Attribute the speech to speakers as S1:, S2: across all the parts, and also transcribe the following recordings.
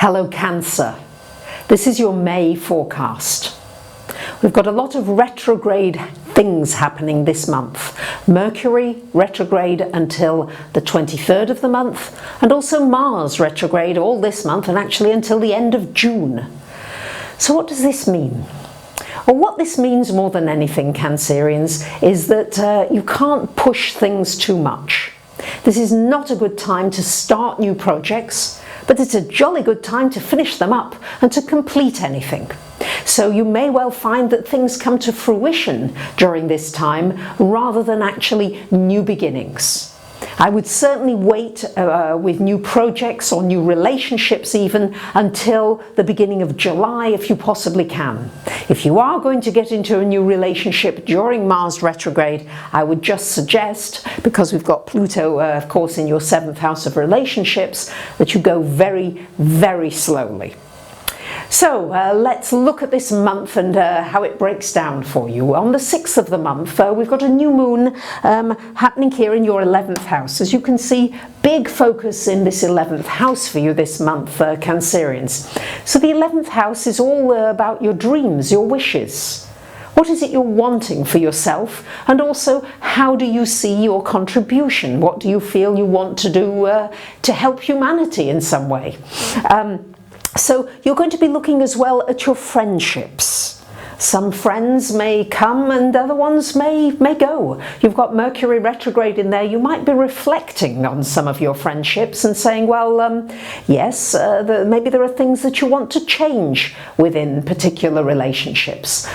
S1: Hello Cancer, this is your May forecast. We've got a lot of retrograde things happening this month. Mercury retrograde until the 23rd of the month, and also Mars retrograde all this month and actually until the end of June. So what does this mean? Well, what this means more than anything, Cancerians, is that you can't push things too much. This is not a good time to start new projects, but it's a jolly good time to finish them up and to complete anything. So you may well find that things come to fruition during this time rather than actually new beginnings. I would certainly wait with new projects or new relationships even until the beginning of July if you possibly can. If you are going to get into a new relationship during Mars retrograde, I would just suggest, because we've got Pluto of course in your 7th house of relationships, that you go very, very slowly. So let's look at this month and how it breaks down for you. On the 6th of the month, we've got a new moon happening here in your 11th house. As you can see, big focus in this 11th house for you this month, Cancerians. So the 11th house is all about your dreams, your wishes. What is it you're wanting for yourself? And also, how do you see your contribution? What do you feel you want to do to help humanity in some way? So you're going to be looking as well at your friendships. Some friends may come and other ones may go. You've got Mercury retrograde in there. You might be reflecting on some of your friendships and saying, well, yes, maybe there are things that you want to change within particular relationships.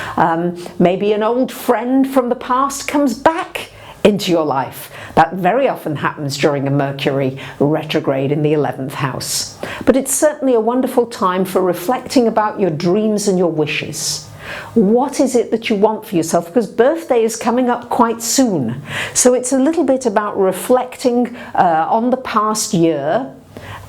S1: Maybe an old friend from the past comes back into your life. That very often happens during a Mercury retrograde in the 11th house. But it's certainly a wonderful time for reflecting about your dreams and your wishes. What is it that you want for yourself? Because birthday is coming up quite soon. So it's a little bit about reflecting on the past year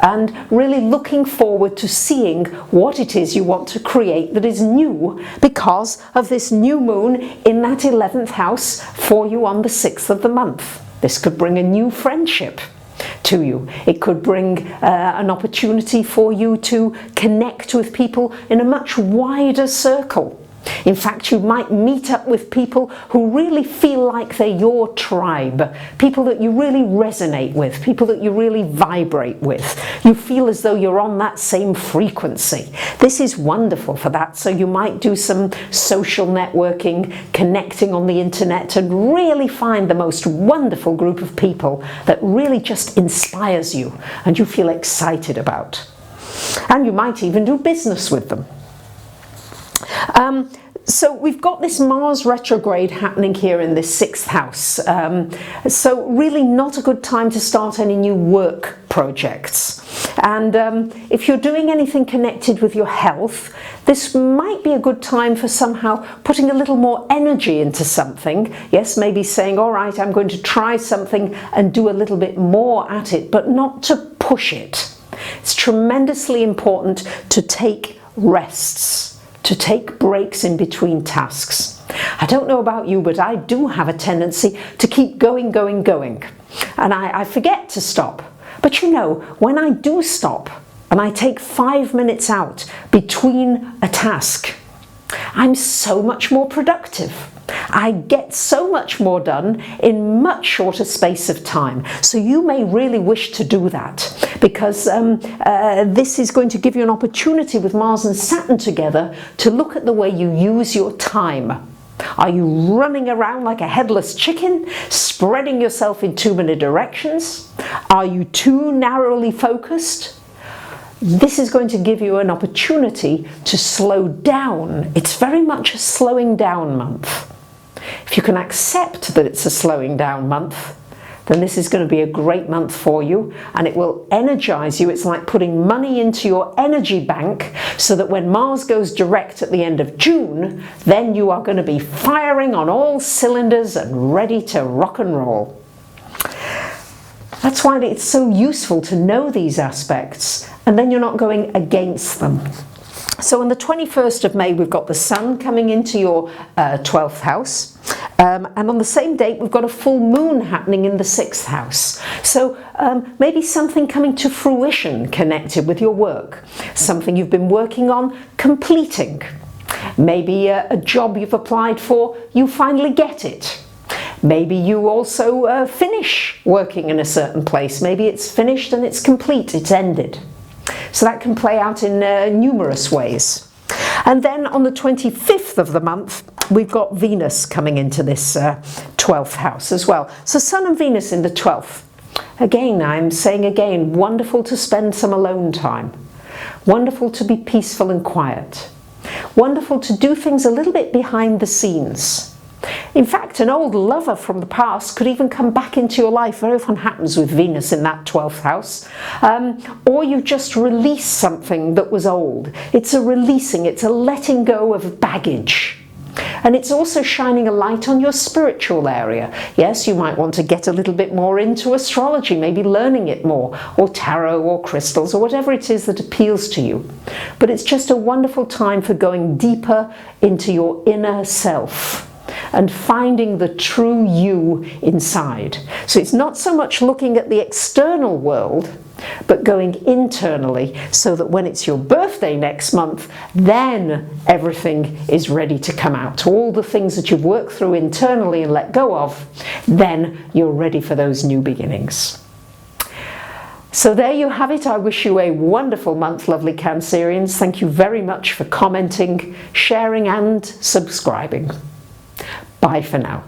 S1: and really looking forward to seeing what it is you want to create that is new because of this new moon in that 11th house for you on the 6th of the month. This could bring a new friendship to you. It could bring an opportunity for you to connect with people in a much wider circle. In fact, you might meet up with people who really feel like they're your tribe, people that you really resonate with, people that you really vibrate with. You feel as though you're on that same frequency. This is wonderful for that, so you might do some social networking, connecting on the internet, and really find the most wonderful group of people that really just inspires you and you feel excited about. And you might even do business with them. So we've got this Mars retrograde happening here in this 6th house. So really not a good time to start any new work projects. And if you're doing anything connected with your health, this might be a good time for somehow putting a little more energy into something. Yes, maybe saying, all right, I'm going to try something and do a little bit more at it, but not to push it. It's tremendously important to take rests, to take breaks in between tasks. I don't know about you, but I do have a tendency to keep going. And I forget to stop. But you know, when I do stop and I take 5 minutes out between a task, I'm so much more productive. I get so much more done in much shorter space of time. So you may really wish to do that because this is going to give you an opportunity with Mars and Saturn together to look at the way you use your time. Are you running around like a headless chicken, spreading yourself in too many directions? Are you too narrowly focused? This is going to give you an opportunity to slow down. It's very much a slowing down month. If you can accept that it's a slowing down month, then this is going to be a great month for you and it will energize you. It's like putting money into your energy bank so that when Mars goes direct at the end of June, then you are going to be firing on all cylinders and ready to rock and roll. That's why it's so useful to know these aspects and then you're not going against them. So on the 21st of May, we've got the Sun coming into your 12th house. And on the same date, we've got a full moon happening in the 6th house. So maybe something coming to fruition connected with your work, something you've been working on completing. Maybe a job you've applied for, you finally get it. Maybe you also finish working in a certain place. Maybe it's finished and it's complete, it's ended. So that can play out in numerous ways. And then on the 25th of the month, we've got Venus coming into this 12th house as well. So Sun and Venus in the 12th. Again, I'm saying again, wonderful to spend some alone time. Wonderful to be peaceful and quiet. Wonderful to do things a little bit behind the scenes. In fact, an old lover from the past could even come back into your life. Very often happens with Venus in that 12th house. Or you just release something that was old. It's a releasing, it's a letting go of baggage. And it's also shining a light on your spiritual area. Yes, you might want to get a little bit more into astrology, maybe learning it more, or tarot or crystals, or whatever it is that appeals to you. But it's just a wonderful time for going deeper into your inner self and finding the true you inside. So it's not so much looking at the external world, but going internally, so that when it's your birthday next month, then everything is ready to come out. All the things that you've worked through internally and let go of, then you're ready for those new beginnings. So there you have it. I wish you a wonderful month, lovely Cancerians. Thank you very much for commenting, sharing and subscribing. Bye for now.